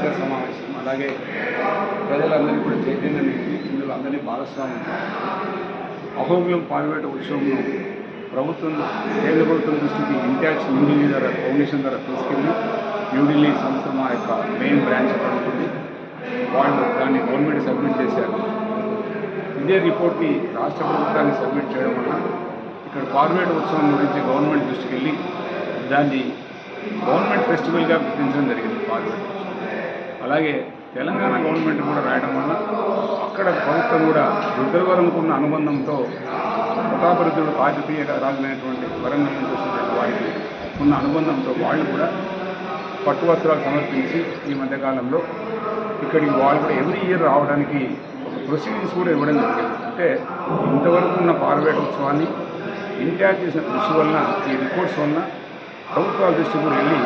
పత్రికా సమావేశం అలాగే ప్రజలందరినీ కూడా చైతన్యం ఇచ్చి ఇందులో అందరినీ భాగస్వామ్యం అహోబిలం పార్వేట ఉత్సవంను కేంద్ర ప్రభుత్వం దృష్టికి ఇంటాక్స్ న్యూఢిల్లీ ద్వారా ఫౌండేషన్ ద్వారా తీసుకెళ్ళి న్యూఢిల్లీ సంస్థ మా యొక్క మెయిన్ బ్రాంచ్ అక్కడ ఉంటుంది. వాళ్ళు దాన్ని గవర్నమెంట్ సబ్మిట్ చేశారు. ఇదే రిపోర్ట్ని రాష్ట్ర ప్రభుత్వానికి సబ్మిట్ చేయడం వల్ల ఇక్కడ పార్వేట ఉత్సవం గురించి గవర్నమెంట్ దృష్టికి వెళ్ళి దాన్ని గవర్నమెంట్ ఫెస్టివల్గా గుర్తించడం జరిగింది పార్వేట ఉత్సవం. అలాగే తెలంగాణ గవర్నమెంట్ కూడా రాయడం వల్ల అక్కడ ప్రభుత్వం కూడా రుద్రవరంకు ఉన్న అనుబంధంతో ప్రతాపరుద్రుడు కాకతీయ రాజులైనటువంటి వరంగల్ నుంచి వచ్చినటువంటి వారికి ఉన్న అనుబంధంతో వాళ్ళు కూడా పట్టు వస్త్రాలు సమర్పించి ఈ మధ్యకాలంలో ఇక్కడికి వాళ్ళు కూడా ఎవ్రీ ఇయర్ రావడానికి ఒక ప్రొసీడింగ్స్ కూడా ఇవ్వడం జరిగింది. అంటే ఇంతవరకు ఉన్న పార్వేట ఉత్సవాన్ని ఇంటాక్ట్ చేసిన కృషి వలన ఈ రిపోర్ట్స్ వలన ప్రభుత్వాల దృష్టికి కూడా వెళ్ళి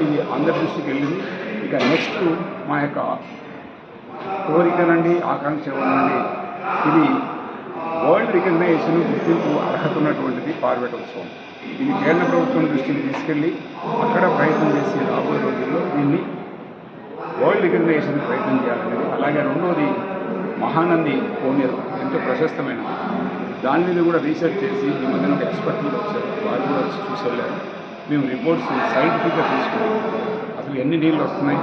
ఇది అందరి దృష్టికి వెళ్ళింది. ఇక నెక్స్ట్ మా యొక్క కోరికనండి ఆకాంక్ష నుండి ఇది వరల్డ్ రికగ్నైజేషన్ గుర్తింపు అర్హత ఉన్నటువంటిది పార్వేట ఉత్సవం. ఇది కేంద్ర ప్రభుత్వం దృష్టికి తీసుకెళ్ళి అక్కడ ప్రయత్నం చేసి రాబోయే రోజుల్లో దీన్ని వరల్డ్ రికగ్నైజేషన్ ప్రయత్నం చేయాలనేది. అలాగే రెండోది మహానంది కోనేరు ఎంతో ప్రశస్తమైన దాని మీద కూడా రీసెర్చ్ చేసి ఈ మధ్యన ఒక ఎక్స్పర్ట్ కూడా వచ్చారు. వారు కూడా వచ్చి చూసి వెళ్ళారు. మేము రిపోర్ట్స్ సైంటిఫిక్గా తీసుకుని అసలు ఎన్ని నీళ్ళు వస్తున్నాయి,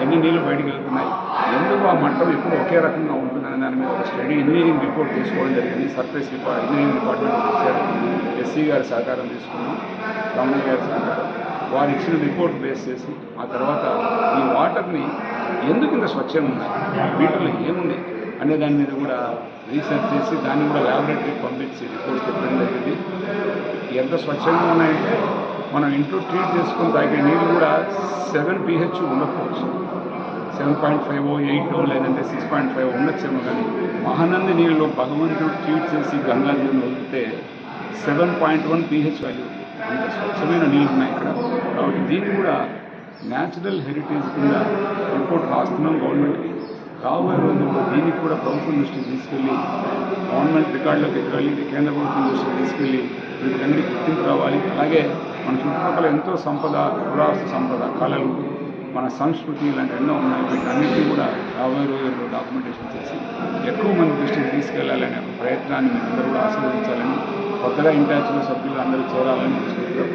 ఎన్ని నీళ్ళు బయటకు వెళ్తున్నాయి, ఎందుకు ఆ మట్టం ఎప్పుడు ఒకే రకంగా ఉంటుందనే దాని మీద ఒక స్టడీ ఇంజనీరింగ్ రిపోర్ట్ తీసుకోవడం జరిగింది. సర్ఫేస్ ఇంజనీరింగ్ డిపార్ట్మెంట్ వచ్చారు. ఎస్సీ గారి సహకారం తీసుకున్నాం, రమణ గారి సహకారం. వారు ఇచ్చిన రిపోర్ట్ బేస్ చేసి ఆ తర్వాత ఈ వాటర్ని ఎందుకు ఇంత స్వచ్ఛంగా ఉన్నాయి, వీటిలో ఏముంది అనే దాని మీద కూడా రీసెర్చ్ చేసి దాన్ని కూడా ల్యాబొరేటరీకి పంపించి రిపోర్ట్స్ చెప్పడం జరిగింది. ఎంత స్వచ్ఛంగా ఉన్నాయంటే మనం ఇంట్లో ట్రీట్ చేసుకుని తాగే నీళ్ళు కూడా 7 pH ఉండకపోవచ్చు, 7.5 8 లేదంటే 6.5 ఉండొచ్చేమో. కానీ మహానంది నీళ్ళలో భగవంతుడు ట్రీట్ చేసి గంగా నీళ్ళు వదిలితే 7.1 pH వాల్యూ, అంత స్వచ్ఛమైన నీళ్ళు ఉన్నాయి ఇక్కడ. కాబట్టి దీన్ని కూడా న్యాచురల్ హెరిటేజ్ కింద రిపోర్ట్ రాస్తున్నాం గవర్నమెంట్కి. రాబోయే రోజుల్లో దీనికి కూడా ప్రభుత్వం దృష్టికి తీసుకెళ్ళి గవర్నమెంట్ రికార్డులోకి ఎక్కాలి, కేంద్ర ప్రభుత్వం దృష్టికి తీసుకెళ్ళి వీటికన్నీ గుర్తింపు రావాలి. అలాగే మన చుట్టుపక్కల ఎంతో సంపద, పురావస్తు సంపద, కళలు, మన సంస్కృతి ఇలాంటి ఎన్నో ఉన్నాయి. వీటన్నిటినీ కూడా రాబోయే రోజుల్లో డాక్యుమెంటేషన్ చేసి ఎక్కువ మంది దృష్టికి తీసుకెళ్లాలనే ప్రయత్నాన్ని మీరు అందరూ కూడా ఆశీర్వదించాలని, కొత్తగా ఇంటాచ్లో సభ్యులు అందరూ చేరాలని తీసుకుంటారు.